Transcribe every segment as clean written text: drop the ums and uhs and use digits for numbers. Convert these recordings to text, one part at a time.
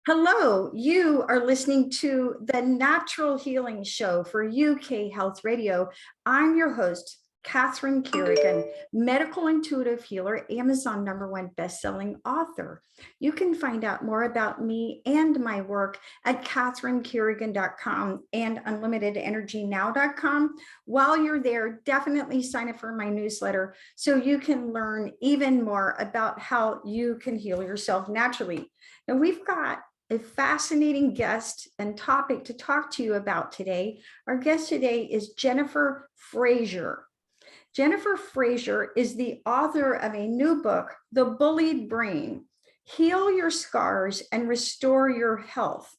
Hello, you are listening to the Natural Healing Show for UK Health Radio. I'm your host, Catherine Carrigan, medical intuitive healer, Amazon #1 bestselling author. You can find out more about me and my work at catherinecarrigan.com and unlimitedenergynow.com. While you're there, definitely sign up for my newsletter so you can learn even more about how you can heal yourself naturally. Now, we've got a fascinating guest and topic to talk to you about today. Our guest today is Jennifer Fraser. Jennifer Fraser is the author of a new book, The Bullied Brain: Heal Your Scars and Restore Your Health.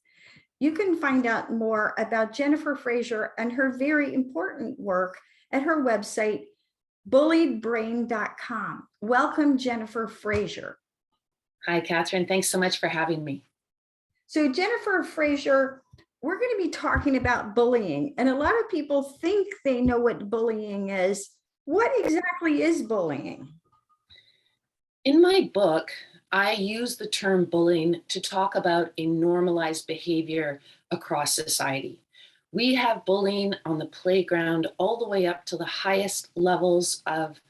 You can find out more about Jennifer Fraser and her very important work at her website, bulliedbrain.com. Welcome, Jennifer Fraser. Hi, Catherine. Thanks so much for having me. So Jennifer Fraser, we're going to be talking about bullying, and a lot of people think they know what bullying is. What exactly is bullying? In my book, I use the term bullying to talk about a normalized behavior across society. We have bullying on the playground all the way up to the highest levels of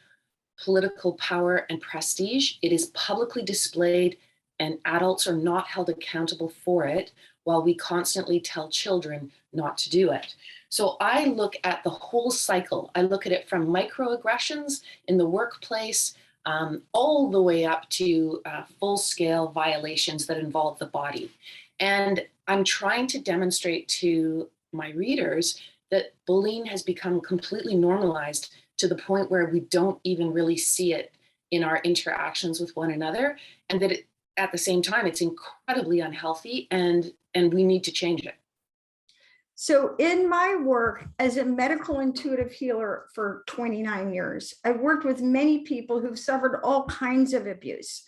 political power and prestige. It is publicly displayed, and adults are not held accountable for it, while we constantly tell children not to do it. So I look at the whole cycle. I look at it from microaggressions in the workplace all the way up to full-scale violations that involve the body. And I'm trying to demonstrate to my readers that bullying has become completely normalized to the point where we don't even really see it in our interactions with one another, and that at the same time, it's incredibly unhealthy, and we need to change it. So in my work as a medical intuitive healer for 29 years, I've worked with many people who've suffered all kinds of abuse.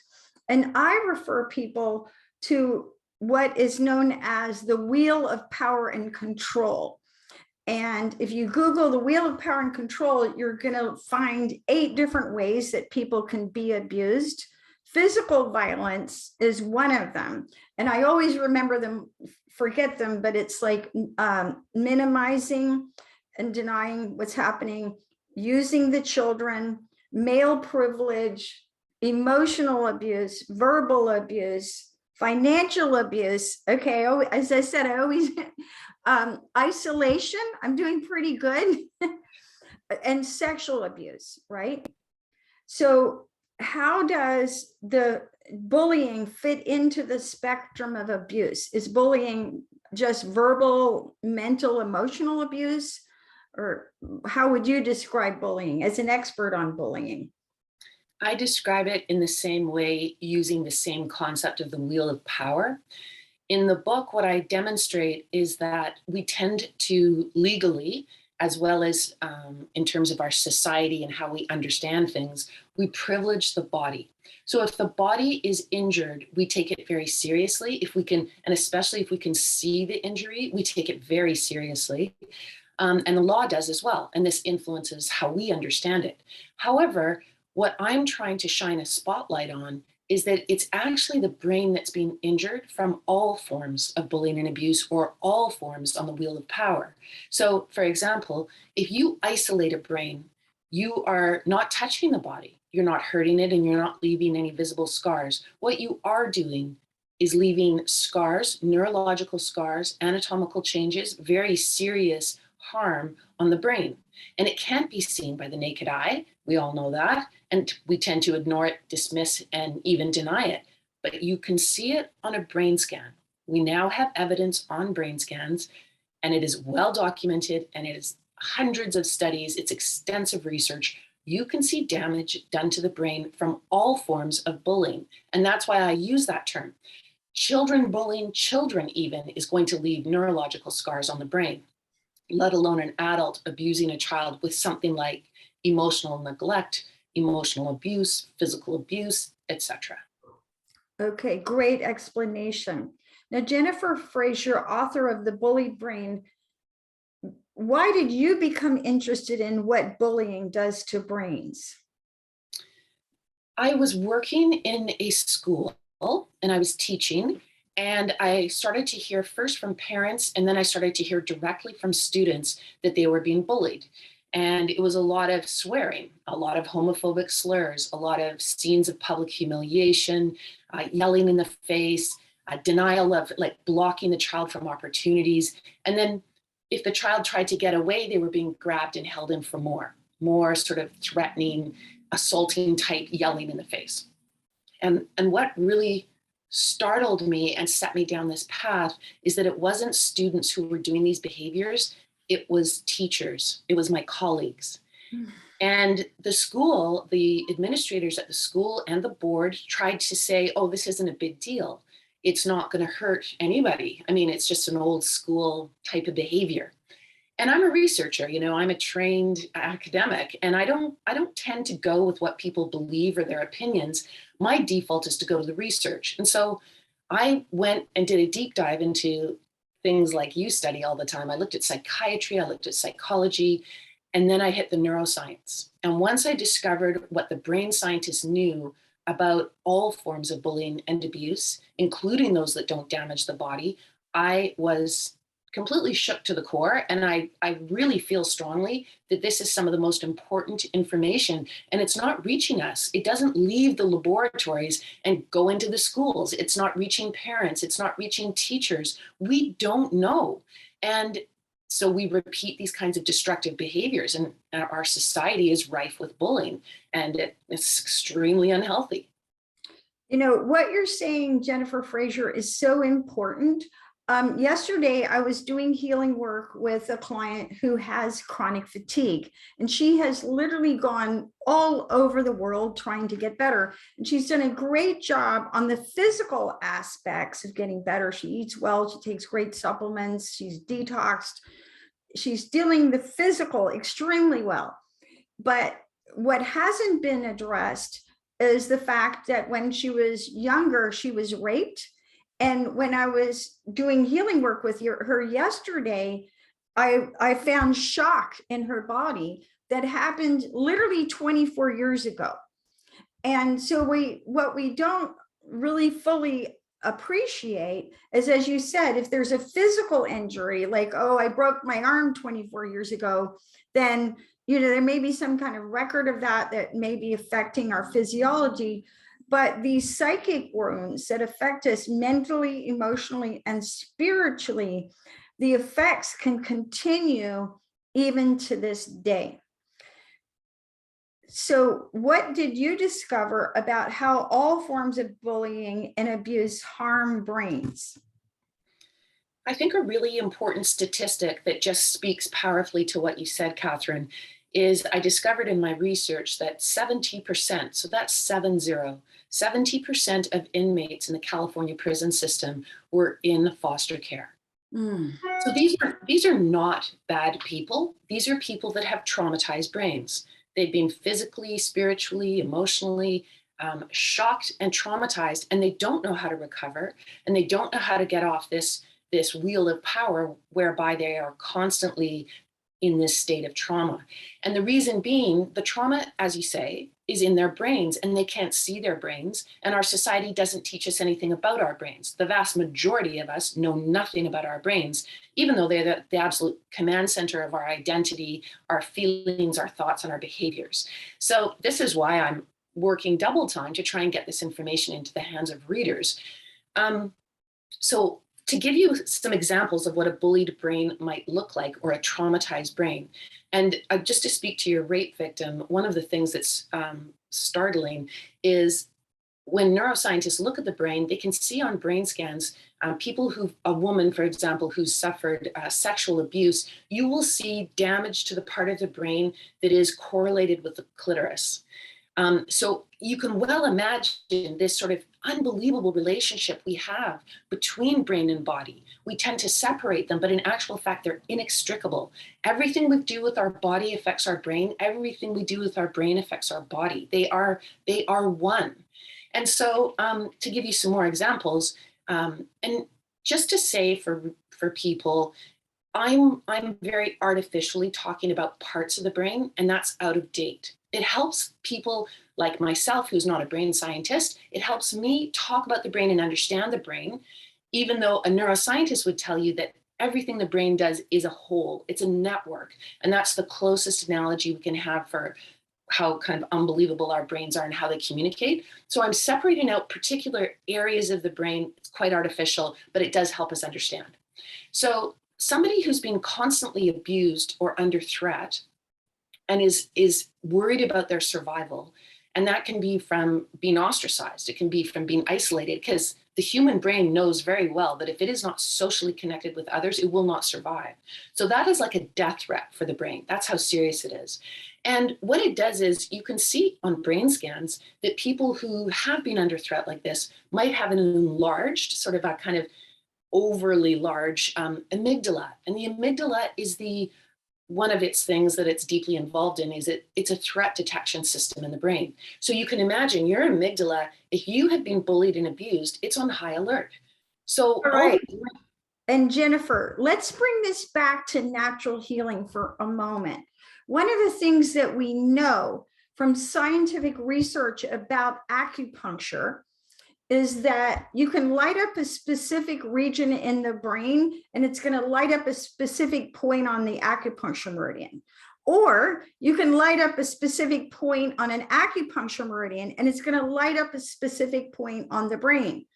And I refer people to what is known as the wheel of power and control. And if you Google the wheel of power and control, you're going to find 8 different ways that people can be abused. Physical violence is one of them. And I always remember them, forget them, but it's like minimizing and denying what's happening, using the children, male privilege, emotional abuse, verbal abuse, financial abuse. Okay, as I said, I always isolation, I'm doing pretty good, and sexual abuse, right? So how does the bullying fit into the spectrum of abuse? Is bullying just verbal, mental, emotional abuse? Or how would you describe bullying as an expert on bullying? I describe it in the same way, using the same concept of the wheel of power. In the book, what I demonstrate is that we tend to legally, as well as in terms of our society and how we understand things, we privilege the body. So if the body is injured, we take it very seriously. If we can, and especially if we can see the injury, we take it very seriously. And the law does as well. And this influences how we understand it. However, what I'm trying to shine a spotlight on is that it's actually the brain that's being injured from all forms of bullying and abuse, or all forms on the wheel of power. So, for example, if you isolate a brain, you are not touching the body, you're not hurting it, and you're not leaving any visible scars. What you are doing is leaving scars, neurological scars, anatomical changes, very serious harm on the brain. And it can't be seen by the naked eye. We all know that. And we tend to ignore it, dismiss, and even deny it. But you can see it on a brain scan. We now have evidence on brain scans, and it is well documented, and it is hundreds of studies, it's extensive research. You can see damage done to the brain from all forms of bullying. And that's why I use that term. Children bullying children even is going to leave neurological scars on the brain, let alone an adult abusing a child with something like emotional neglect, emotional abuse, physical abuse, etc. Okay, great explanation. Now, Jennifer Fraser, author of The Bullied Brain, why did you become interested in what bullying does to brains? I was working in a school and I was teaching, And I started to hear first from parents, and then I started to hear directly from students that they were being bullied. And it was a lot of swearing, a lot of homophobic slurs, a lot of scenes of public humiliation, yelling in the face, denial of, like, blocking the child from opportunities. And then if the child tried to get away, they were being grabbed and held in for more sort of threatening, assaulting type yelling in the face. And what really startled me and set me down this path is that it wasn't students who were doing these behaviors, it was teachers, it was my colleagues. And the school, the administrators at the school and the board tried to say, oh, this isn't a big deal. It's not going to hurt anybody. I mean, it's just an old school type of behavior. And I'm a researcher, I'm a trained academic, and I don't tend to go with what people believe or their opinions. My default is to go to the research. And so I went and did a deep dive into things like you study all the time. I looked at psychiatry, I looked at psychology, and then I hit the neuroscience. And once I discovered what the brain scientists knew about all forms of bullying and abuse, including those that don't damage the body, I was completely shook to the core. And I really feel strongly that this is some of the most important information, and it's not reaching us. It doesn't leave the laboratories and go into the schools. It's not reaching parents. It's not reaching teachers. We don't know. And so we repeat these kinds of destructive behaviors, and our society is rife with bullying, and it's extremely unhealthy. What you're saying, Jennifer Fraser, is so important. Yesterday, I was doing healing work with a client who has chronic fatigue, and she has literally gone all over the world trying to get better. And she's done a great job on the physical aspects of getting better. She eats well, she takes great supplements, she's detoxed, she's dealing the physical extremely well. But what hasn't been addressed is the fact that when she was younger, she was raped. And when I was doing healing work with her yesterday, I found shock in her body that happened literally 24 years ago. And so what we don't really fully appreciate is, as you said, if there's a physical injury, like, oh, I broke my arm 24 years ago, then there may be some kind of record of that may be affecting our physiology. But these psychic wounds that affect us mentally, emotionally, and spiritually, the effects can continue even to this day. So what did you discover about how all forms of bullying and abuse harm brains? I think a really important statistic that just speaks powerfully to what you said, Catherine, is I discovered in my research that 70%, so that's 70% of inmates in the California prison system were in foster care. So these are not bad people. These are people that have traumatized brains. They've been physically, spiritually, emotionally shocked and traumatized, and they don't know how to recover, and they don't know how to get off this wheel of power whereby they are constantly in this state of trauma. And the reason being, the trauma, as you say, is in their brains, and they can't see their brains. And our society doesn't teach us anything about our brains. The vast majority of us know nothing about our brains, even though they're the absolute command center of our identity, our feelings, our thoughts, and our behaviors. So this is why I'm working double time to try and get this information into the hands of readers. So to give you some examples of what a bullied brain might look like, or a traumatized brain, and just to speak to your rape victim, one of the things that's startling is when neuroscientists look at the brain, they can see on brain scans people a woman, for example, who's suffered sexual abuse, you will see damage to the part of the brain that is correlated with the clitoris. So you can well imagine this sort of unbelievable relationship we have between brain and body. We tend to separate them, but in actual fact, they're inextricable. Everything we do with our body affects our brain. Everything we do with our brain affects our body. They are one. And so to give you some more examples, and just to say for people, I'm very artificially talking about parts of the brain, and that's out of date. It helps people like myself, who's not a brain scientist. It helps me talk about the brain and understand the brain. even though a neuroscientist would tell you that everything the brain does is a whole, it's a network. And that's the closest analogy we can have for how kind of unbelievable our brains are and how they communicate. So I'm separating out particular areas of the brain. It's quite artificial, but it does help us understand. So somebody who's been constantly abused or under threat and is worried about their survival, and that can be from being ostracized, it can be from being isolated, because the human brain knows very well that if it is not socially connected with others, it will not survive. So that is like a death threat for the brain. That's how serious it is. And what it does is you can see on brain scans that people who have been under threat like this might have an enlarged, sort of a kind of overly large amygdala. And the amygdala is one of its things that it's deeply involved in is it's a threat detection system in the brain. So you can imagine your amygdala, if you have been bullied and abused, it's on high alert. So All right. And Jennifer, let's bring this back to natural healing for a moment. One of the things that we know from scientific research about acupuncture is that you can light up a specific region in the brain and it's going to light up a specific point on the acupuncture meridian. Or you can light up a specific point on an acupuncture meridian and it's going to light up a specific point on the brain.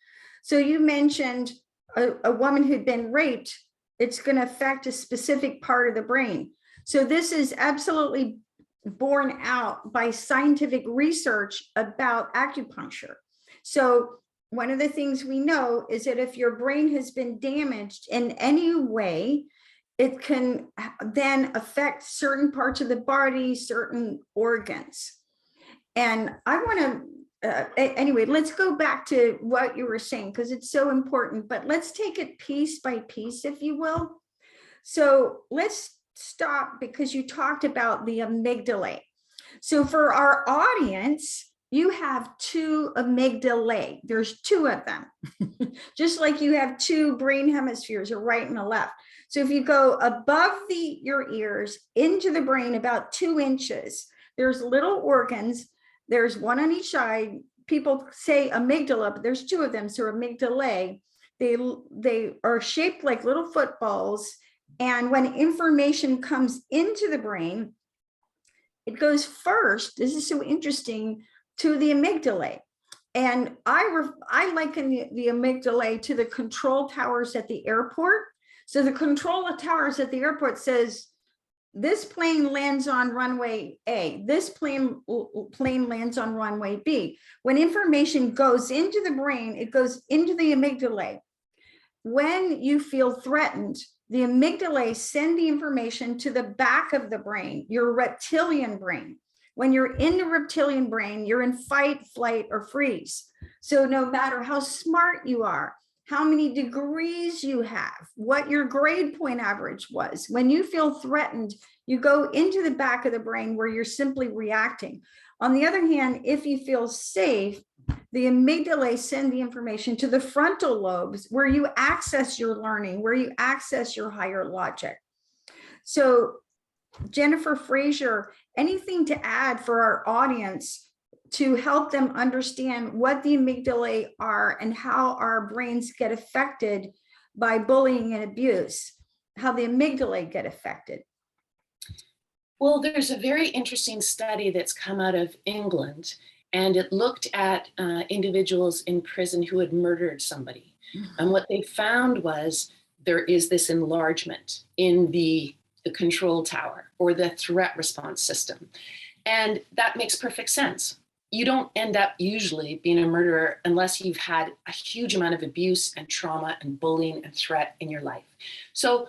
So you mentioned a woman who'd been raped, it's going to affect a specific part of the brain. So this is absolutely borne out by scientific research about acupuncture. So one of the things we know is that if your brain has been damaged in any way, it can then affect certain parts of the body, certain organs. And I want to, anyway, let's go back to what you were saying, because it's so important, but let's take it piece by piece, if you will. So let's stop, because you talked about the amygdalae. So for our audience, you have two amygdalae. There's two of them, just like you have two brain hemispheres, a right and a left. So if you go above your ears into the brain about 2 inches, there's little organs. There's one on each side. People say amygdala, but there's 2 of them. So amygdalae, they are shaped like little footballs. And when information comes into the brain, it goes first. This is so interesting, to the amygdalae. And I liken the amygdalae to the control towers at the airport. So the control towers at the airport says, this plane lands on runway A, this plane lands on runway B. When information goes into the brain, it goes into the amygdalae. When you feel threatened, the amygdalae send the information to the back of the brain, your reptilian brain. When you're in the reptilian brain, you're in fight, flight, or freeze. So no matter how smart you are, how many degrees you have, what your grade point average was, when you feel threatened, you go into the back of the brain where you're simply reacting. On the other hand, if you feel safe, the amygdalae send the information to the frontal lobes where you access your learning, where you access your higher logic. So Jennifer Fraser, anything to add for our audience to help them understand what the amygdalae are and how our brains get affected by bullying and abuse, how the amygdalae get affected? Well, there's a very interesting study that's come out of England, and it looked at individuals in prison who had murdered somebody. And what they found was there is this enlargement in the control tower or the threat response system. And that makes perfect sense. You don't end up usually being a murderer unless you've had a huge amount of abuse and trauma and bullying and threat in your life. So,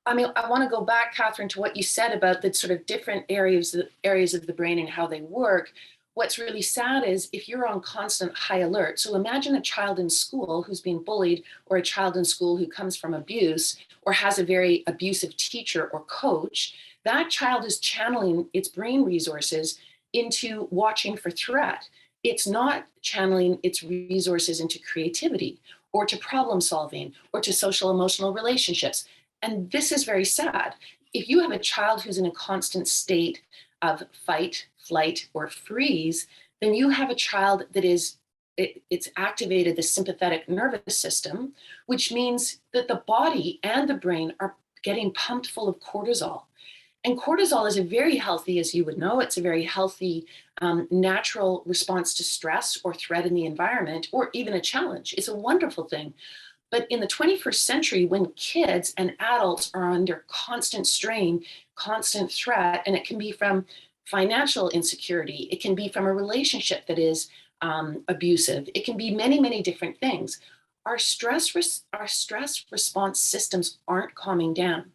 I mean, I want to go back, Catherine, to what you said about the sort of different areas of the brain and how they work. What's really sad is if you're on constant high alert. So imagine a child in school who's being bullied, or a child in school who comes from abuse or has a very abusive teacher or coach. That child is channeling its brain resources into watching for threat. It's not channeling its resources into creativity or to problem solving or to social emotional relationships. And this is very sad. If you have a child who's in a constant state of fight, flight, or freeze, then you have a child that is it's activated the sympathetic nervous system, which means that the body and the brain are getting pumped full of cortisol. And cortisol is a very healthy, as you would know, it's a very healthy natural response to stress or threat in the environment, or even a challenge. It's a wonderful thing. But in the 21st century, when kids and adults are under constant strain, constant threat, and it can be from financial insecurity, it can be from a relationship that is abusive, it can be many, many different things. Our stress response systems aren't calming down.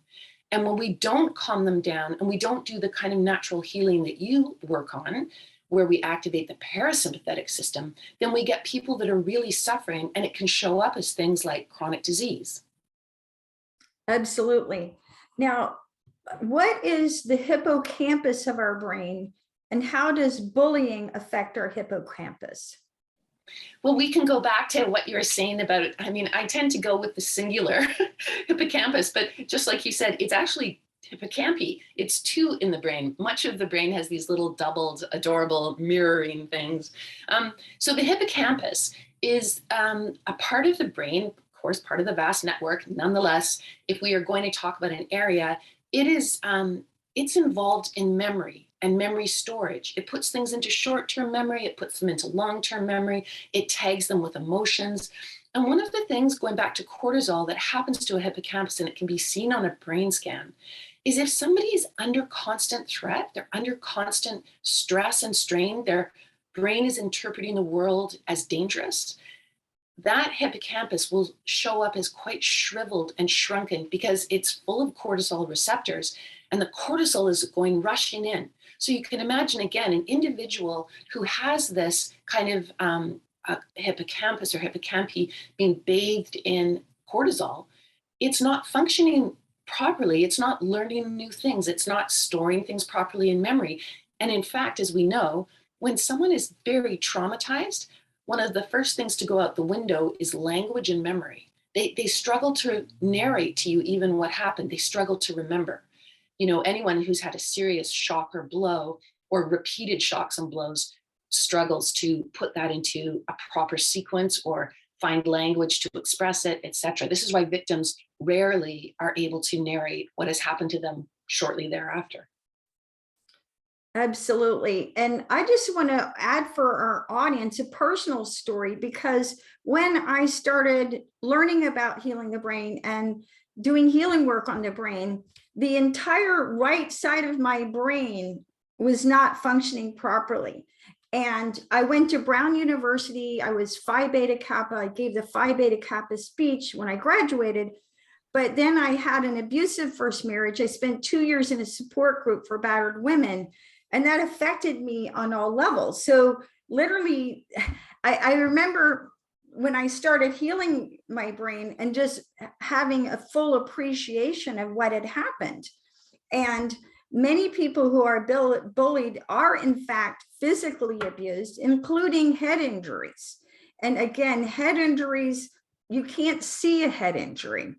And when we don't calm them down and we don't do the kind of natural healing that you work on, where we activate the parasympathetic system, then we get people that are really suffering, and it can show up as things like chronic disease. Absolutely. Now, what is the hippocampus of our brain, and how does bullying affect our hippocampus? Well, we can go back to what you were saying about it. I mean, I tend to go with the singular hippocampus, but just like you said, it's actually hippocampi. It's two in the brain. Much of the brain has these little doubled, adorable mirroring things. So the hippocampus is a part of the brain, of course, part of the vast network. Nonetheless, if we are going to talk about an area, it is it's involved in memory and memory storage. It puts things into short-term memory, it puts them into long-term memory, it tags them with emotions. And one of the things, going back to cortisol, that happens to a hippocampus, and it can be seen on a brain scan, is if somebody is under constant threat, they're under constant stress and strain, their brain is interpreting the world as dangerous, that hippocampus will show up as quite shriveled and shrunken because it's full of cortisol receptors, and the cortisol is going rushing in. So you can imagine, again, an individual who has this kind of hippocampus or hippocampi being bathed in cortisol, it's not functioning properly. It's not learning new things. It's not storing things properly in memory. And in fact, as we know, when someone is very traumatized, one of the first things to go out the window is language and memory. They struggle to narrate to you even what happened. They struggle to remember. You know, anyone who's had a serious shock or blow or repeated shocks and blows struggles to put that into a proper sequence or find language to express it, etc. This is why victims rarely are able to narrate what has happened to them shortly thereafter. Absolutely. And I just want to add for our audience a personal story, because when I started learning about healing the brain and doing healing work on the brain, the entire right side of my brain was not functioning properly. And I went to Brown University. I was Phi Beta Kappa. I gave the Phi Beta Kappa speech when I graduated. But then I had an abusive first marriage. I spent 2 years in a support group for battered women, and that affected me on all levels. So literally, I remember when I started healing my brain and just having a full appreciation of what had happened. And many people who are bullied are in fact physically abused, including head injuries. And again, head injuries, you can't see a head injury,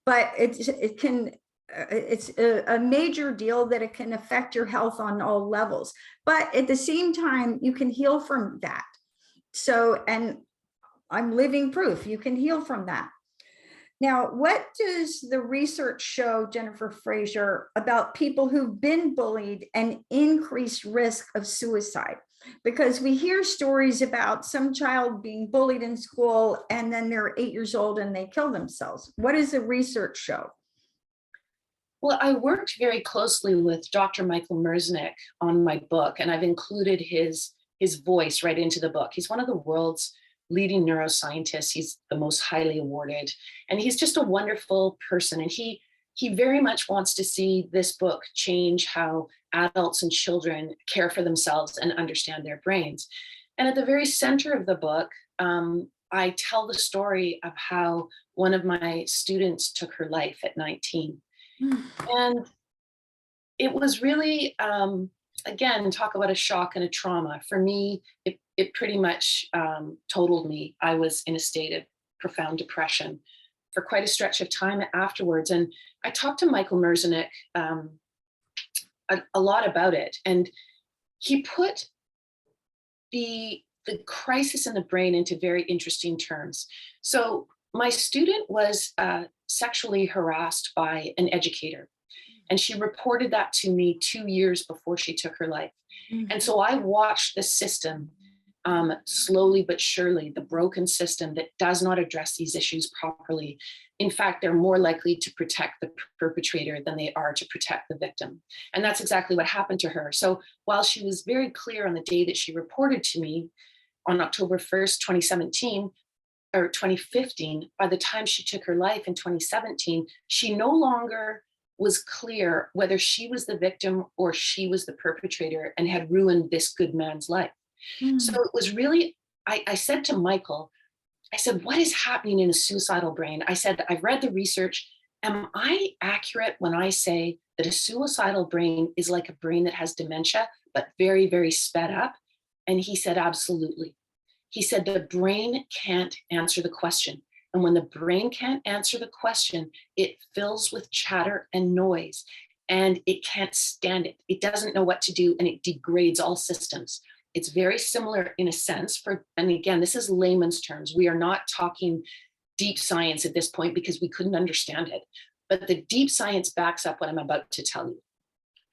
but it's a major deal that it can affect your health on all levels. But at the same time, you can heal from that. So, and I'm living proof you can heal from that. Now, what does the research show, Jennifer Fraser, about people who've been bullied and increased risk of suicide? Because we hear stories about some child being bullied in school and then they're 8 years old and they kill themselves. What does the research show? Well, I worked very closely with Dr. Michael Merznick on my book, and I've included his voice right into the book. He's one of the world's leading neuroscientists. He's the most highly awarded, and he's just a wonderful person. And he very much wants to see this book change how adults and children care for themselves and understand their brains. And at the very center of the book, I tell the story of how one of my students took her life at 19. And it was really, again, talk about a shock and a trauma. For me, it pretty much totaled me. I was in a state of profound depression for quite a stretch of time afterwards. And I talked to Michael Merznick a lot about it. And he put the the crisis in the brain into very interesting terms. So my student was sexually harassed by an educator, and she reported that to me 2 years before she took her life. And so I watched the system slowly but surely, the broken system that does not address these issues properly. In fact, they're more likely to protect the perpetrator than they are to protect the victim. And that's exactly what happened to her. So while she was very clear on the day that she reported to me on October 1st, 2017, or 2015, by the time she took her life in 2017, she no longer was clear whether she was the victim or she was the perpetrator and had ruined this good man's life. So it was really, I said to Michael, I said, what is happening in a suicidal brain? I said, I've read the research. Am I accurate when I say that a suicidal brain is like a brain that has dementia, but very, very sped up? And he said, absolutely. He said, the brain can't answer the question. And when the brain can't answer the question, it fills with chatter and noise, and it can't stand it. It doesn't know what to do, and it degrades all systems. It's very similar in a sense and again, this is layman's terms. We are not talking deep science at this point because we couldn't understand it. But the deep science backs up what I'm about to tell you.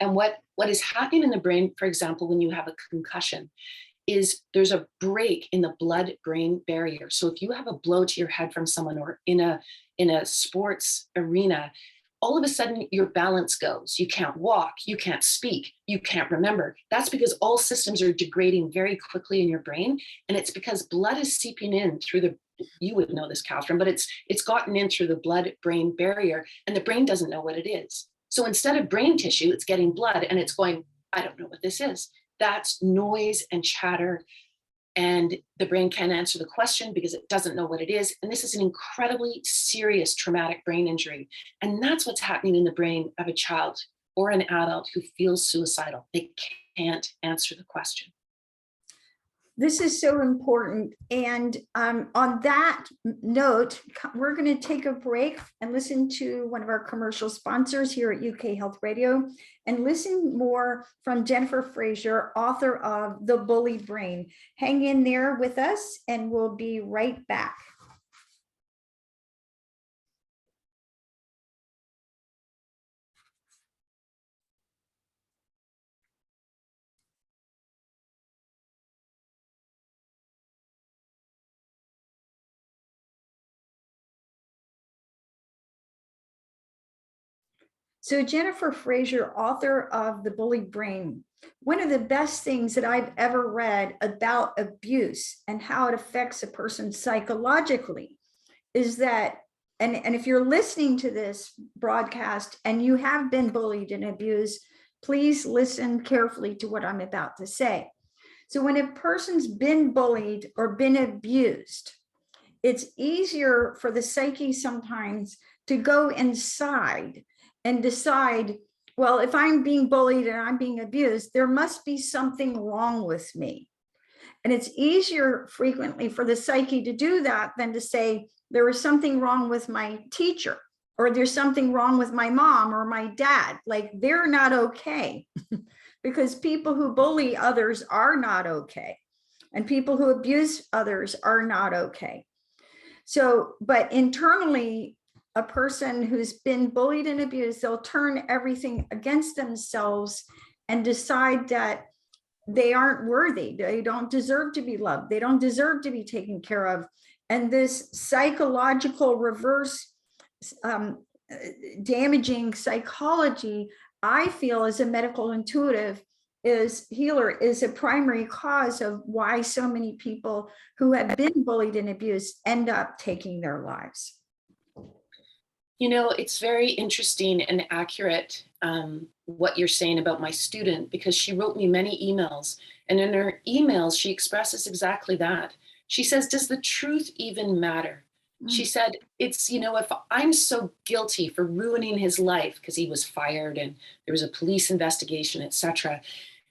And what is happening in the brain, for example, when you have a concussion, is there's a break in the blood-brain barrier. So if you have a blow to your head from someone, or in a sports arena, all of a sudden your balance goes. You can't walk, you can't speak, you can't remember. That's because all systems are degrading very quickly in your brain. And it's because blood is seeping in through you would know this, Catherine, but it's gotten in through the blood-brain barrier, and the brain doesn't know what it is. So instead of brain tissue, it's getting blood, and it's going, I don't know what this is. That's noise and chatter. And the brain can't answer the question because it doesn't know what it is. And this is an incredibly serious traumatic brain injury. And that's what's happening in the brain of a child or an adult who feels suicidal. They can't answer the question. This is so important. And on that note, we're going to take a break and listen to one of our commercial sponsors here at UK Health Radio, and listen more from Jennifer Fraser, author of The Bullied Brain. Hang in there with us, and we'll be right back. So Jennifer Fraser, author of The Bullied Brain, one of the best things that I've ever read about abuse and how it affects a person psychologically is that, and if you're listening to this broadcast and you have been bullied and abused, please listen carefully to what I'm about to say. So when a person's been bullied or been abused, it's easier for the psyche sometimes to go inside and decide, well, if I'm being bullied and I'm being abused, there must be something wrong with me. And it's easier frequently for the psyche to do that than to say, there is something wrong with my teacher, or there's something wrong with my mom or my dad. Like, they're not okay. Because people who bully others are not okay. And people who abuse others are not okay. So, but internally, a person who's been bullied and abused, they'll turn everything against themselves and decide that they aren't worthy. They don't deserve to be loved. They don't deserve to be taken care of. And this psychological reverse damaging psychology, I feel as a medical intuitive healer, is a primary cause of why so many people who have been bullied and abused end up taking their lives. You know, it's very interesting and accurate what you're saying about my student, because she wrote me many emails, and in her emails, she expresses exactly that. She says, does the truth even matter? She said, it's, you know, if I'm so guilty for ruining his life because he was fired and there was a police investigation, etc.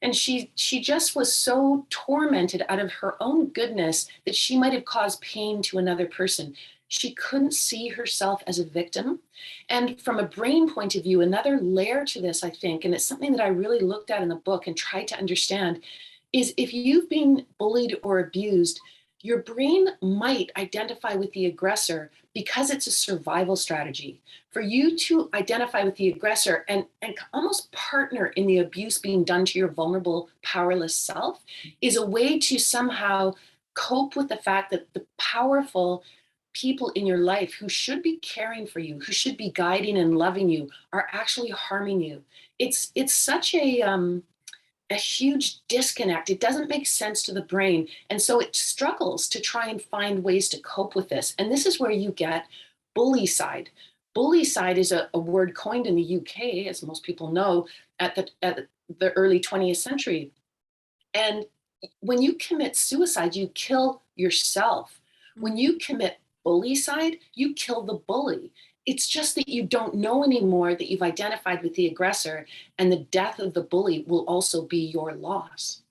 And she just was so tormented out of her own goodness that she might have caused pain to another person. She couldn't see herself as a victim. And from a brain point of view, another layer to this, I think, and it's something that I really looked at in the book and tried to understand, is if you've been bullied or abused, your brain might identify with the aggressor because it's a survival strategy. For you to identify with the aggressor and almost partner in the abuse being done to your vulnerable, powerless self is a way to somehow cope with the fact that the powerful people in your life who should be caring for you, who should be guiding and loving you, are actually harming you. It's such a huge disconnect. It doesn't make sense to the brain. And so it struggles to try and find ways to cope with this. And this is where you get bullycide. Bullycide is a word coined in the UK, as most people know, at the early 20th century. And when you commit suicide, you kill yourself. When you commit bullycide, you kill the bully. It's just that you don't know anymore that you've identified with the aggressor, and the death of the bully will also be your loss.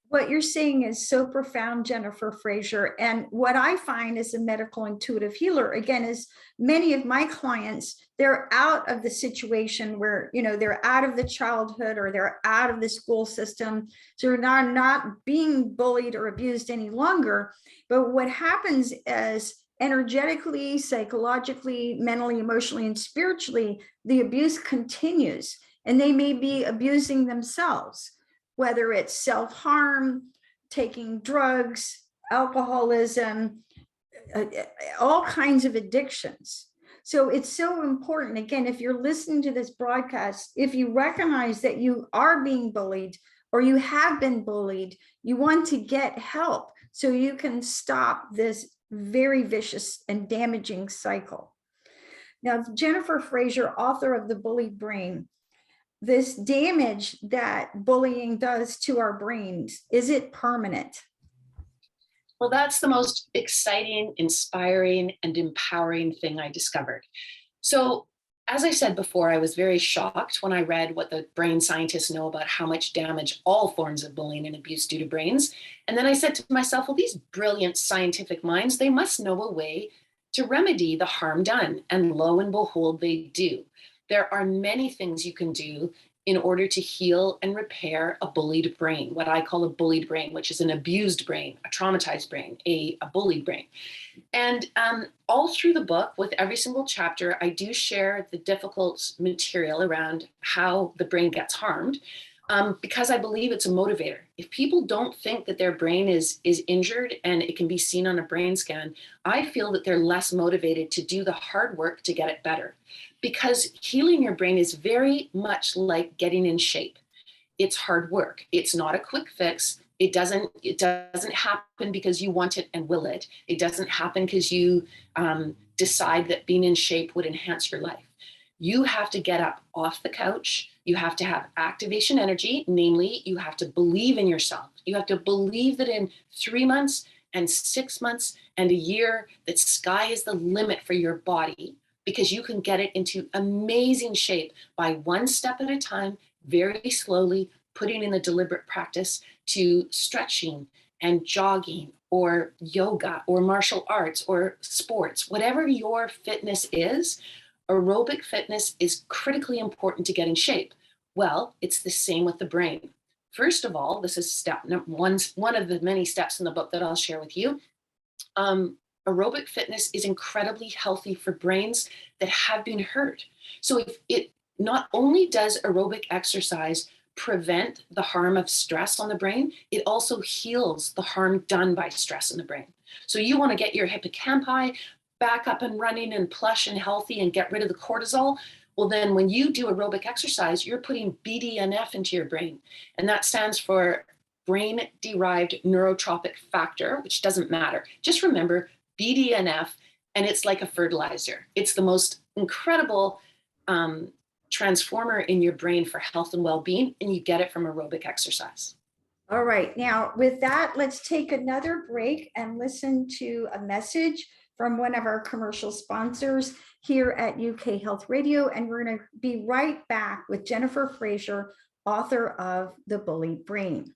What you're saying is so profound, Jennifer Fraser. And what I find as a medical intuitive healer, again, is many of my clients, they're out of the situation where, they're out of the childhood or they're out of the school system. So they're not being bullied or abused any longer. But what happens is energetically, psychologically, mentally, emotionally, and spiritually, the abuse continues, and they may be abusing themselves, whether it's self-harm, taking drugs, alcoholism, all kinds of addictions. So it's so important. Again, if you're listening to this broadcast, if you recognize that you are being bullied or you have been bullied, you want to get help so you can stop this very vicious and damaging cycle. Now, Jennifer Fraser, author of The Bullied Brain, this damage that bullying does to our brains, is it permanent? Well, that's the most exciting, inspiring, and empowering thing I discovered. So, as I said before, I was very shocked when I read what the brain scientists know about how much damage all forms of bullying and abuse do to brains. And then I said to myself, well, these brilliant scientific minds, they must know a way to remedy the harm done. And lo and behold, they do. There are many things you can do in order to heal and repair a bullied brain, what I call a bullied brain, which is an abused brain, a traumatized brain, a bullied brain. And all through the book, with every single chapter, I do share the difficult material around how the brain gets harmed, because I believe it's a motivator. If people don't think that their brain is injured and it can be seen on a brain scan, I feel that they're less motivated to do the hard work to get it better. Because healing your brain is very much like getting in shape. It's hard work. It's not a quick fix. It doesn't happen because you want it and will it. It doesn't happen because you decide that being in shape would enhance your life. You have to get up off the couch. You have to have activation energy, namely, you have to believe in yourself. You have to believe that in 3 months and 6 months and a year, that sky is the limit for your body, because you can get it into amazing shape by one step at a time, very slowly, putting in the deliberate practice to stretching and jogging or yoga or martial arts or sports. Whatever your fitness is, aerobic fitness is critically important to get in shape. Well, it's the same with the brain. First of all, this is step one of the many steps in the book that I'll share with you. Aerobic fitness is incredibly healthy for brains that have been hurt. So if it not only does aerobic exercise prevent the harm of stress on the brain, it also heals the harm done by stress in the brain. So you want to get your hippocampi back up and running and plush and healthy and get rid of the cortisol. Well, then when you do aerobic exercise, you're putting BDNF into your brain. And that stands for brain-derived neurotropic factor, which doesn't matter. Just remember BDNF, and it's like a fertilizer. It's the most incredible transformer in your brain for health and well-being, and you get it from aerobic exercise. All right, now with that, let's take another break and listen to a message from one of our commercial sponsors here at UK Health Radio, and we're going to be right back with Jennifer Fraser, author of The Bullied Brain.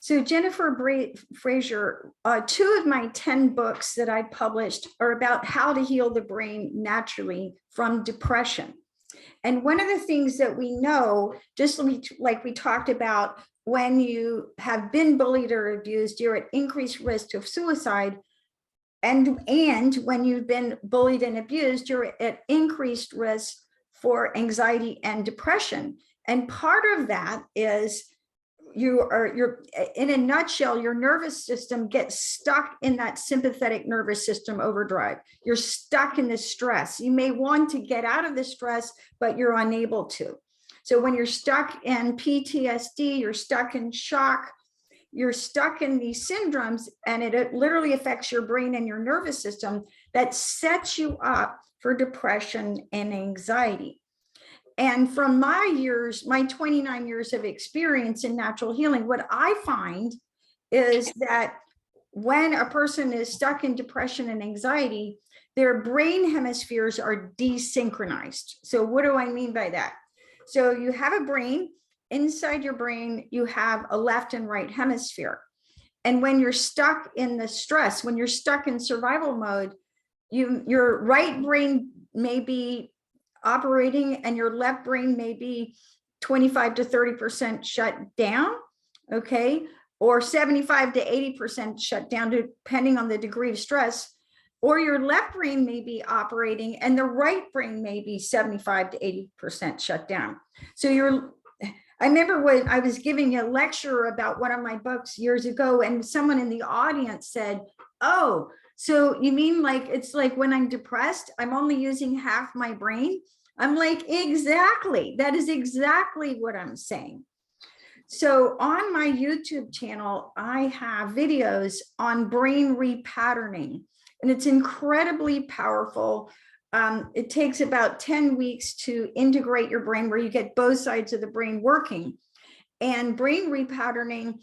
So Jennifer Fraser, 2 of my 10 books that I published are about how to heal the brain naturally from depression. And one of the things that we know, just like we talked about, when you have been bullied or abused, you're at increased risk of suicide. And when you've been bullied and abused, you're at increased risk for anxiety and depression. And part of that is you're in a nutshell, your nervous system gets stuck in that sympathetic nervous system overdrive. You're stuck in the stress. You may want to get out of the stress, but you're unable to. So when you're stuck in PTSD, you're stuck in shock, you're stuck in these syndromes, and it literally affects your brain and your nervous system, that sets you up for depression and anxiety. And from my 29 years of experience in natural healing, what I find is that when a person is stuck in depression and anxiety, their brain hemispheres are desynchronized. So what do I mean by that? So you have a brain. Inside your brain, you have a left and right hemisphere. And when you're stuck in the stress, when you're stuck in survival mode, your right brain may be operating and your left brain may be 25 to 30% shut down, okay? Or 75 to 80% shut down, depending on the degree of stress. Or your left brain may be operating and the right brain may be 75 to 80% shut down. So I remember when I was giving a lecture about one of my books years ago, and someone in the audience said, "Oh, so you mean like it's like when I'm depressed, I'm only using half my brain?" I'm like, exactly. That is exactly what I'm saying. So on my YouTube channel, I have videos on brain repatterning, and it's incredibly powerful. It takes about 10 weeks to integrate your brain, where you get both sides of the brain working. And brain repatterning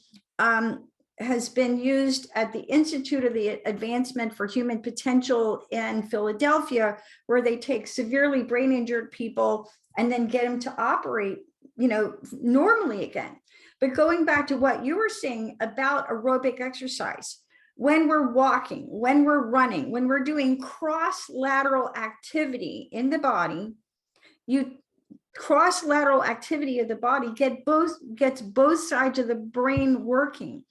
has been used at the Institute of the Advancement for Human Potential in Philadelphia, where they take severely brain injured people and then get them to operate, normally again. But going back to what you were saying about aerobic exercise, when we're walking, when we're running, when we're doing cross-lateral activity in the body, cross-lateral activity of the body gets both sides of the brain working.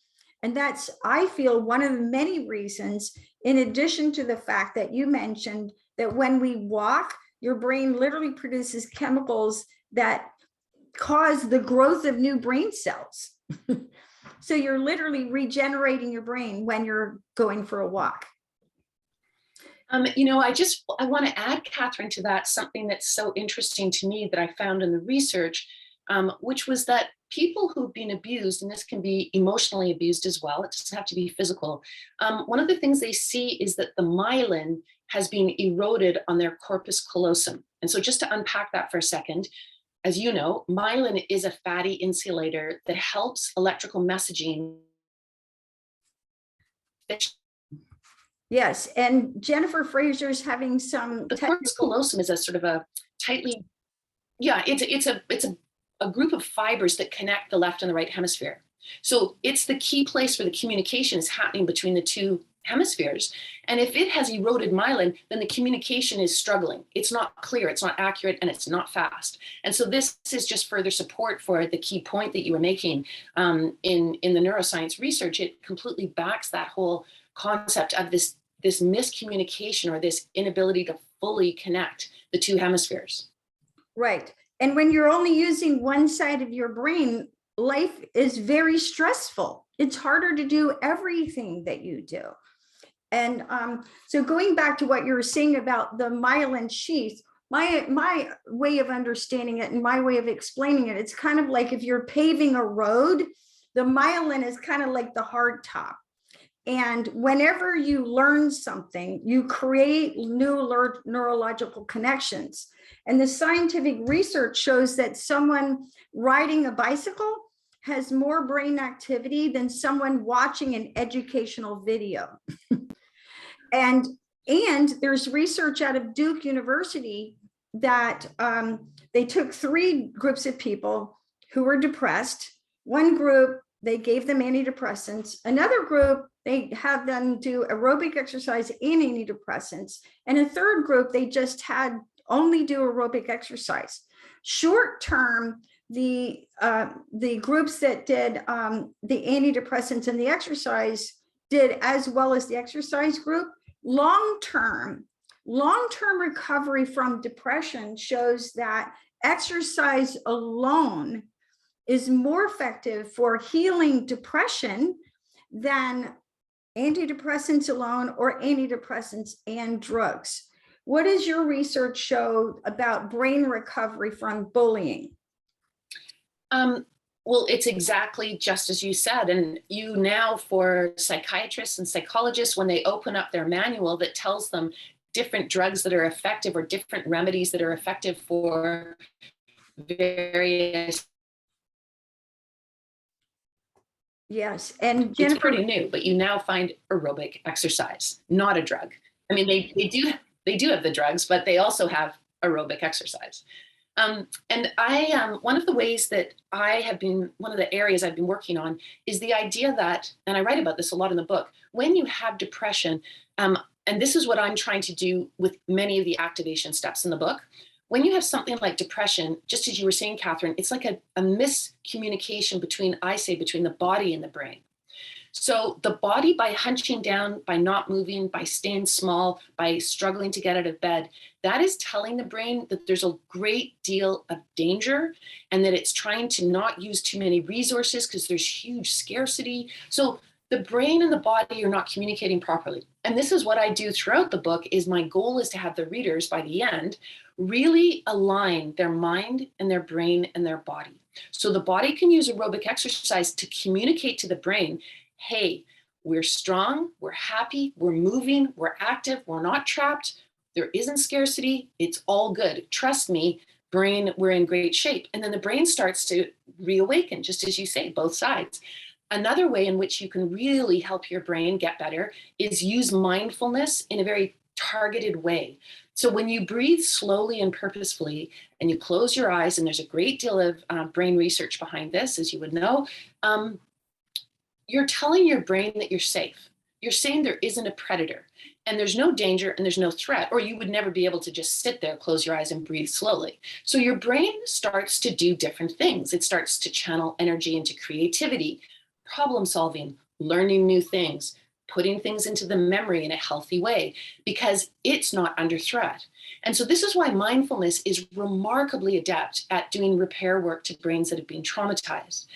And that's, I feel, one of the many reasons, in addition to the fact that you mentioned that when we walk, your brain literally produces chemicals that cause the growth of new brain cells. So you're literally regenerating your brain when you're going for a walk. I want to add, Catherine, to that something that's so interesting to me that I found in the research, which was that people who've been abused, and this can be emotionally abused as well, it doesn't have to be physical. One of the things they see is that the myelin has been eroded on their corpus callosum. And so just to unpack that for a second, as you know, myelin is a fatty insulator that helps electrical messaging. Yes, and Jennifer Fraser's having some. The corpus callosum is a sort of a tightly, it's a group of fibers that connect the left and the right hemisphere. So it's the key place where the communication is happening between the two hemispheres. And if it has eroded myelin, then the communication is struggling. It's not clear, it's not accurate, and it's not fast. And so this is just further support for the key point that you were making in the neuroscience research. It completely backs that whole concept of this miscommunication or this inability to fully connect the two hemispheres. Right. And when you're only using one side of your brain, life is very stressful. It's harder to do everything that you do. And so going back to what you were saying about the myelin sheath, my way of understanding it and my way of explaining it, it's kind of like if you're paving a road, the myelin is kind of like the hard top. And whenever you learn something, you create new neurological connections. And the scientific research shows that someone riding a bicycle has more brain activity than someone watching an educational video. And there's research out of Duke University that they took 3 groups of people who were depressed. One group they gave them antidepressants. Another group, they had them do aerobic exercise and antidepressants. And a third group, they just had only do aerobic exercise. Short term, the groups that did the antidepressants and the exercise did as well as the exercise group. Long-term recovery from depression shows that exercise alone is more effective for healing depression than antidepressants alone or antidepressants and drugs. What does your research show about brain recovery from bullying? Well, it's exactly just as you said. And you now, for psychiatrists and psychologists, when they open up their manual that tells them different drugs that are effective or different remedies that are effective for various. Yes, and Jennifer, it's pretty new, but you now find aerobic exercise, not a drug. I mean, they do have the drugs, but they also have aerobic exercise. And one of the ways that one of the areas I've been working on is the idea that, and I write about this a lot in the book, when you have depression, and this is what I'm trying to do with many of the activation steps in the book, when you have something like depression, just as you were saying, Catherine, it's like a miscommunication between the body and the brain. So the body, by hunching down, by not moving, by staying small, by struggling to get out of bed, that is telling the brain that there's a great deal of danger and that it's trying to not use too many resources because there's huge scarcity. So the brain and the body are not communicating properly. And this is what I do throughout the book. Is my goal is to have the readers by the end really align their mind and their brain and their body. So the body can use aerobic exercise to communicate to the brain, hey, we're strong, we're happy, we're moving, we're active, we're not trapped, there isn't scarcity, it's all good. Trust me, brain, we're in great shape. And then the brain starts to reawaken, just as you say, both sides. Another way in which you can really help your brain get better is use mindfulness in a very targeted way. So when you breathe slowly and purposefully and you close your eyes, and there's a great deal of brain research behind this, as you would know, you're telling your brain that you're safe. You're saying there isn't a predator and there's no danger and there's no threat, or you would never be able to just sit there, close your eyes and breathe slowly. So your brain starts to do different things. It starts to channel energy into creativity, problem solving, learning new things, putting things into the memory in a healthy way because it's not under threat. And so this is why mindfulness is remarkably adept at doing repair work to brains that have been traumatized.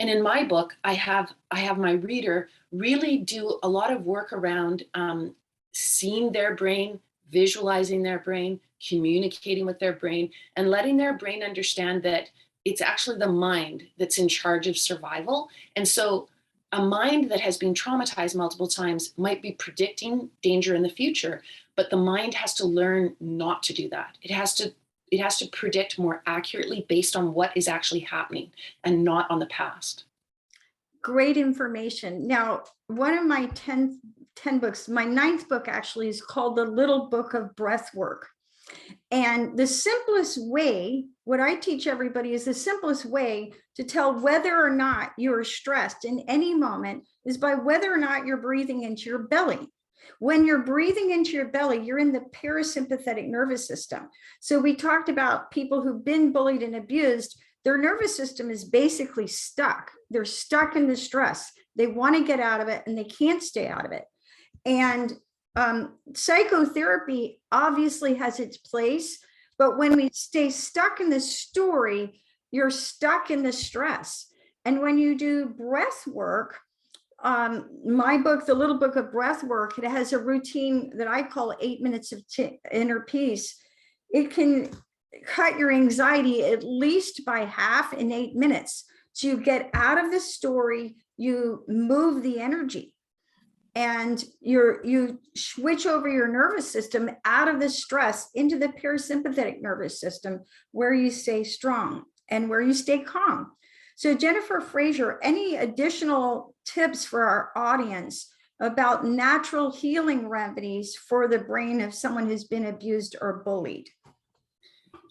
And in my book, I have my reader really do a lot of work around seeing their brain, visualizing their brain, communicating with their brain, and letting their brain understand that it's actually the mind that's in charge of survival. And so a mind that has been traumatized multiple times might be predicting danger in the future, but the mind has to learn not to do that. It has to predict more accurately based on what is actually happening and not on the past. Great information. Now, one of my 10 books, my 9th book actually is called The Little Book of Breath Work. And the simplest way, what I teach everybody is the simplest way to tell whether or not you're stressed in any moment is by whether or not you're breathing into your belly. When you're breathing into your belly, you're in the parasympathetic nervous system. So we talked about people who've been bullied and abused. Their nervous system is basically stuck. They're stuck in the stress. They want to get out of it and they can't stay out of it. And psychotherapy obviously has its place, but when we stay stuck in the story, you're stuck in the stress. And when you do breath work, my book, The Little Book of Breath Work, it has a routine that I call 8 minutes of inner peace. It can cut your anxiety at least by half in 8 minutes. So you get out of the story, you move the energy, and you switch over your nervous system out of the stress into the parasympathetic nervous system, where you stay strong and where you stay calm. So Jennifer Fraser, any additional tips for our audience about natural healing remedies for the brain of someone who's been abused or bullied?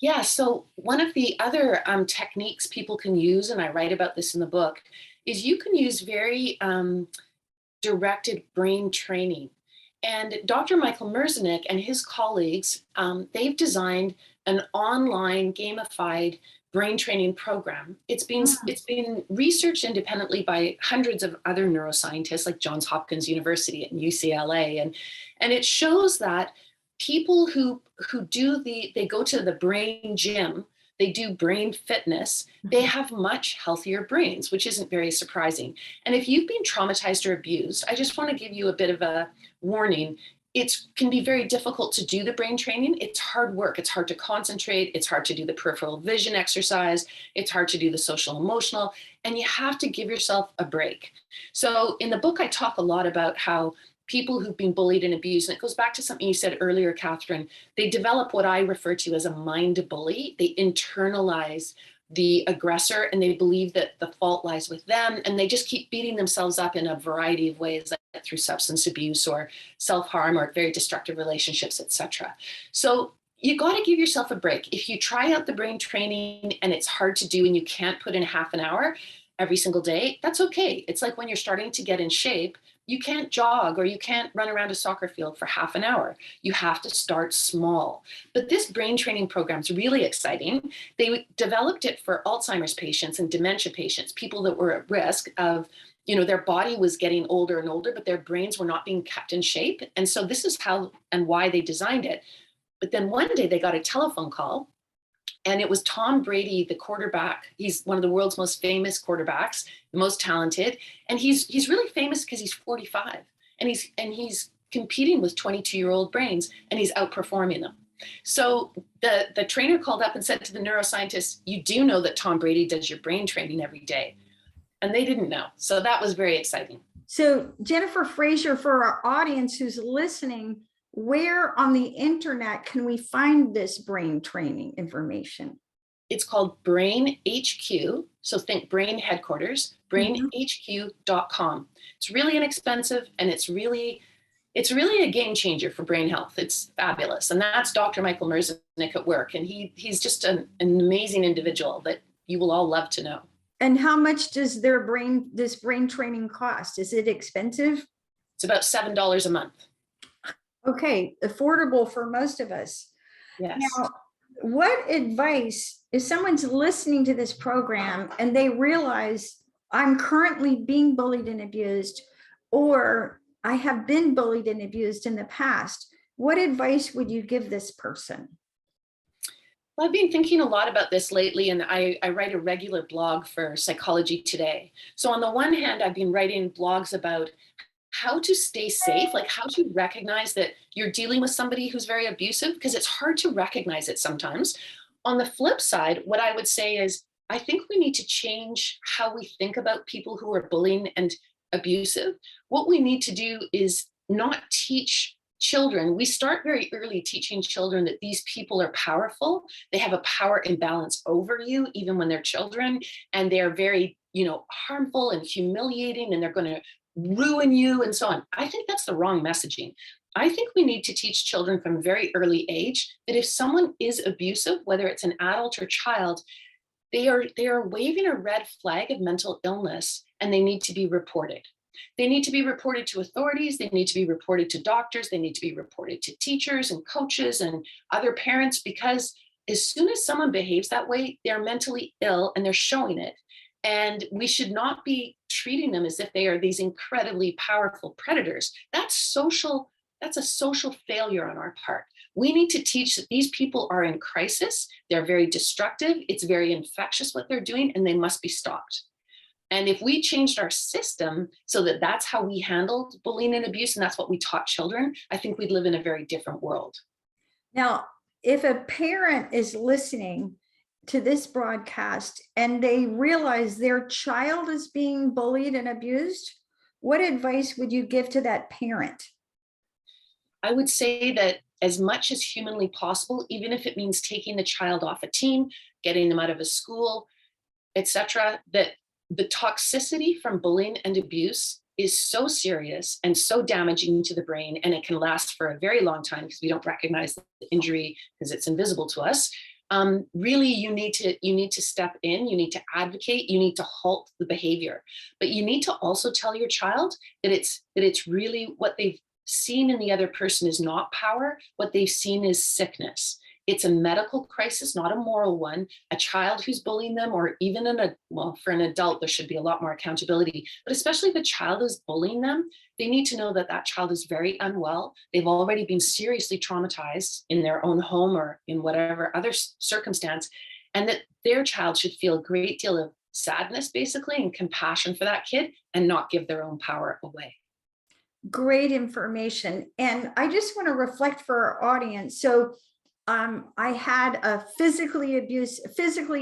Yeah, so one of the other techniques people can use, and I write about this in the book, is you can use very directed brain training. And Dr. Michael Merzenich and his colleagues, they've designed an online gamified brain training program. It's been researched independently by hundreds of other neuroscientists like Johns Hopkins University and UCLA. And it shows that people who they go to the brain gym, they do brain fitness, they have much healthier brains, which isn't very surprising. And if you've been traumatized or abused, I just want to give you a bit of a warning. It can be very difficult to do the brain training. It's hard work. It's hard to concentrate. It's hard to do the peripheral vision exercise. It's hard to do the social emotional, and you have to give yourself a break. So in the book, I talk a lot about how people who've been bullied and abused, and it goes back to something you said earlier, Catherine, they develop what I refer to as a mind bully. They internalize the aggressor and they believe that the fault lies with them, and they just keep beating themselves up in a variety of ways, like through substance abuse or self-harm or very destructive relationships, etc. So you got to give yourself a break. If you try out the brain training and it's hard to do and you can't put in half an hour every single day, that's okay. It's like when you're starting to get in shape, you can't jog or you can't run around a soccer field for half an hour. You have to start small. But this brain training program is really exciting. They developed it for Alzheimer's patients and dementia patients, people that were at risk of, their body was getting older and older, but their brains were not being kept in shape. And so this is how and why they designed it. But then one day they got a telephone call, and it was Tom Brady, the quarterback. He's one of the world's most famous quarterbacks, the most talented. And he's really famous because he's 45 and he's competing with 22-year-old brains, and he's outperforming them. So the trainer called up and said to the neuroscientist, "You do know that Tom Brady does your brain training every day." And they didn't know. So that was very exciting. So Jennifer Fraser, for our audience who's listening, where on the internet can we find this brain training information? It's called Brain HQ. So think brain headquarters, brainhq.com. It's really inexpensive, and it's really a game changer for brain health. It's fabulous. And that's Dr. Michael Merzenich at work. And he's just an amazing individual that you will all love to know. And how much does this brain training cost? Is it expensive? It's about $7 a month. Okay, affordable for most of us. Yes. Now, what advice, if someone's listening to this program and they realize I'm currently being bullied and abused, or I have been bullied and abused in the past, what advice would you give this person? Well, I've been thinking a lot about this lately, and I write a regular blog for Psychology Today. So on the one hand, I've been writing blogs about how to stay safe, like how to recognize that you're dealing with somebody who's very abusive, because it's hard to recognize it sometimes. On the flip side, what I would say is, I think we need to change how we think about people who are bullying and abusive. What we need to do is not teach children. We start very early teaching children that these people are powerful. They have a power imbalance over you, even when they're children, and they're very, harmful and humiliating, and they're going to ruin you and so on. I think that's the wrong messaging. I think we need to teach children from a very early age that if someone is abusive, whether it's an adult or child, they are waving a red flag of mental illness, and they need to be reported. They need to be reported to authorities. They need to be reported to doctors. They need to be reported to teachers and coaches and other parents, because as soon as someone behaves that way, they're mentally ill and they're showing it. And we should not be treating them as if they are these incredibly powerful predators. That's a social failure on our part. We need to teach that these people are in crisis. They're very destructive. It's very infectious what they're doing, and they must be stopped. And if we changed our system so that that's how we handled bullying and abuse, and that's what we taught children, I think we'd live in a very different world. Now, if a parent is listening to this broadcast and they realize their child is being bullied and abused, what advice would you give to that parent? I would say that as much as humanly possible, even if it means taking the child off a team, getting them out of a school, etc., that the toxicity from bullying and abuse is so serious and so damaging to the brain, and it can last for a very long time because we don't recognize the injury because it's invisible to us. really you need to step in, you need to advocate, you need to halt the behavior. But you need to also tell your child that it's really what they've seen in the other person is not power. What they've seen is sickness. It's a medical crisis, not a moral one. A child who's bullying them, or even for an adult, there should be a lot more accountability. But especially if a child is bullying them, they need to know that that child is very unwell. They've already been seriously traumatized in their own home or in whatever other circumstance, and that their child should feel a great deal of sadness, basically, and compassion for that kid, and not give their own power away. Great information. And I just want to reflect for our audience. So I had a physically,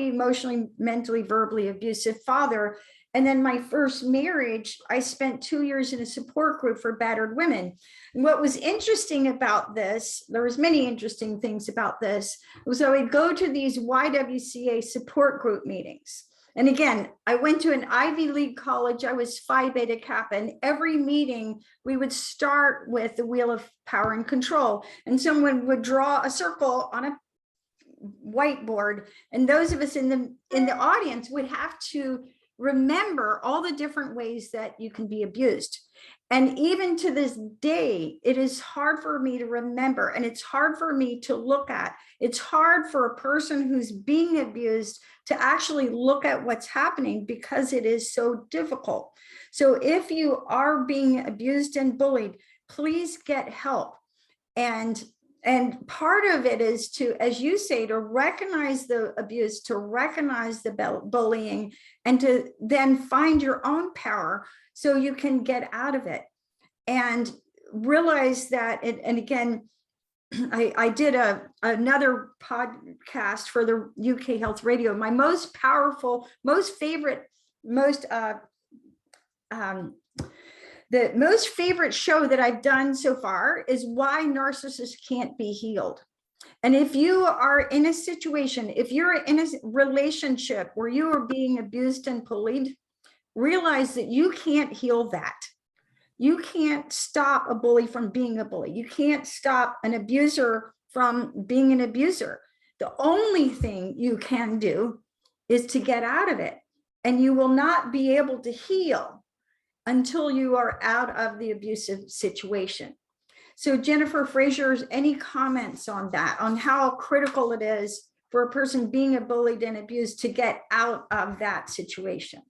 emotionally, mentally, verbally abusive father. And then my first marriage, I spent 2 years in a support group for battered women. And what was interesting about this, there was many interesting things about this, was I would go to these YWCA support group meetings. And again, I went to an Ivy League college. I was Phi Beta Kappa, and every meeting we would start with the wheel of power and control. And someone would draw a circle on a whiteboard, and those of us in the audience would have to remember all the different ways that you can be abused. And even to this day, it is hard for me to remember, and it's hard for me to look at. It's hard for a person who's being abused to actually look at what's happening because it is so difficult. So if you are being abused and bullied, please get help. And part of it is to, as you say, to recognize the abuse, to recognize the bullying, and to then find your own power so you can get out of it. And realize that, and again, I did another podcast for the UK Health Radio. My most powerful, most favorite, the most favorite show that I've done so far is Why Narcissists Can't Be Healed. And if you are in a situation, if you're in a relationship where you are being abused and bullied, realize that you can't heal that. You can't stop a bully from being a bully. You can't stop an abuser from being an abuser. The only thing you can do is to get out of it. And you will not be able to heal until you are out of the abusive situation. So Jennifer Fraser, any comments on that, on how critical it is for a person being bullied and abused to get out of that situation?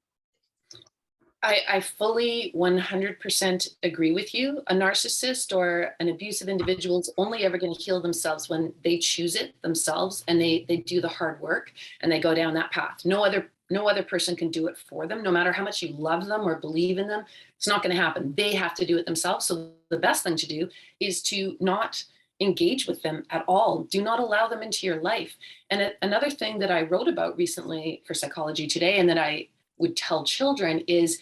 I fully 100% agree with you. A narcissist or an abusive individual is only ever going to heal themselves when they choose it themselves, and they do the hard work and they go down that path. No other person can do it for them, no matter how much you love them or believe in them. It's not going to happen. They have to do it themselves. So the best thing to do is to not engage with them at all. Do not allow them into your life. And another thing that I wrote about recently for Psychology Today, and that I would tell children is,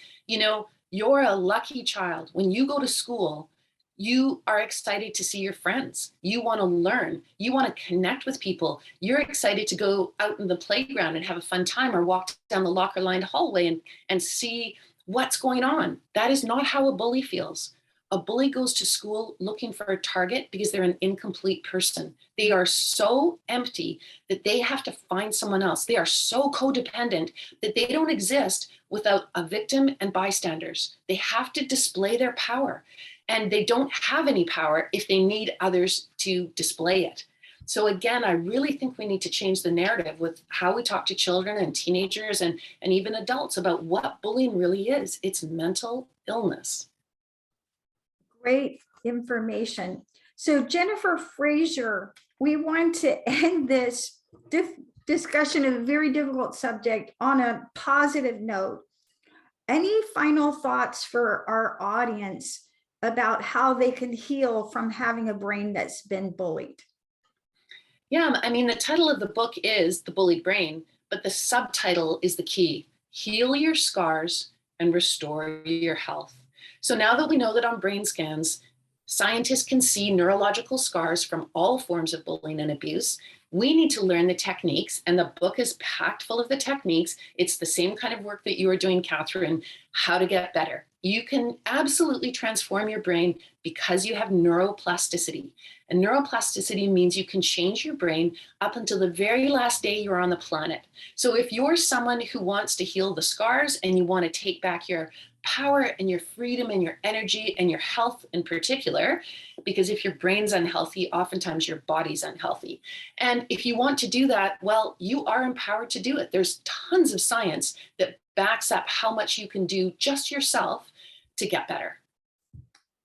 you're a lucky child. When you go to school, you are excited to see your friends. You want to learn. You want to connect with people. You're excited to go out in the playground and have a fun time, or walk down the locker-lined hallway and see what's going on. That is not how a bully feels. A bully goes to school looking for a target because they're an incomplete person. They are so empty that they have to find someone else. They are so codependent that they don't exist without a victim and bystanders. They have to display their power, and they don't have any power if they need others to display it. So again, I really think we need to change the narrative with how we talk to children and teenagers and even adults about what bullying really is. It's mental illness. Great information. So Jennifer Fraser, we want to end this discussion of a very difficult subject on a positive note. Any final thoughts for our audience about how they can heal from having a brain that's been bullied? Yeah, I mean, the title of the book is The Bullied Brain, but the subtitle is the key: Heal Your Scars and Restore Your Health. So now that we know that on brain scans, Scientists can see neurological scars from all forms of bullying and abuse. We need to learn the techniques, and the book is packed full of the techniques. It's the same kind of work that you are doing, Catherine, how to get better. You can absolutely transform your brain because you have neuroplasticity. And neuroplasticity means you can change your brain up until the very last day you're on the planet. So if you're someone who wants to heal the scars and you want to take back your power and your freedom and your energy and your health in particular, because if your brain's unhealthy, oftentimes your body's unhealthy. And if you want to do that, well, you are empowered to do it. There's tons of science that backs up how much you can do just yourself to get better.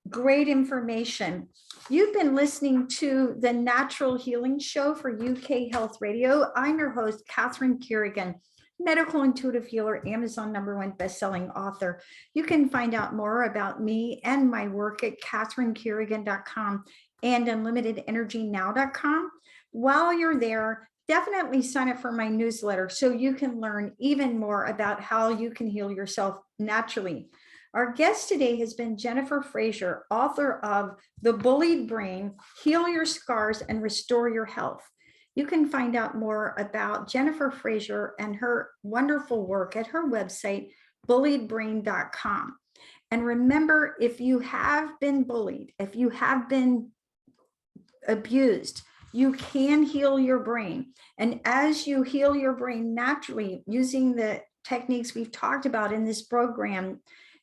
Great information. You've been listening to the Natural Healing Show for UK Health Radio. I'm your host, Catherine Carrigan, medical intuitive healer, Amazon #1 bestselling author. You can find out more about me and my work at catherinecarrigan.com and unlimitedenergynow.com. While you're there, definitely sign up for my newsletter so you can learn even more about how you can heal yourself naturally. Our guest today has been Jennifer Fraser, author of The Bullied Brain, Heal Your Scars and Restore Your Health. You can find out more about Jennifer Fraser and her wonderful work at her website, bulliedbrain.com. And remember, if you have been bullied, if you have been abused, you can heal your brain. And as you heal your brain naturally using the techniques we've talked about in this program,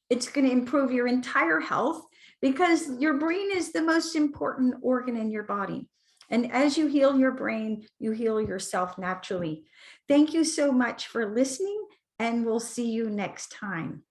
it's going to improve your entire health because your brain is the most important organ in your body. And as you heal your brain, you heal yourself naturally. Thank you so much for listening, and we'll see you next time.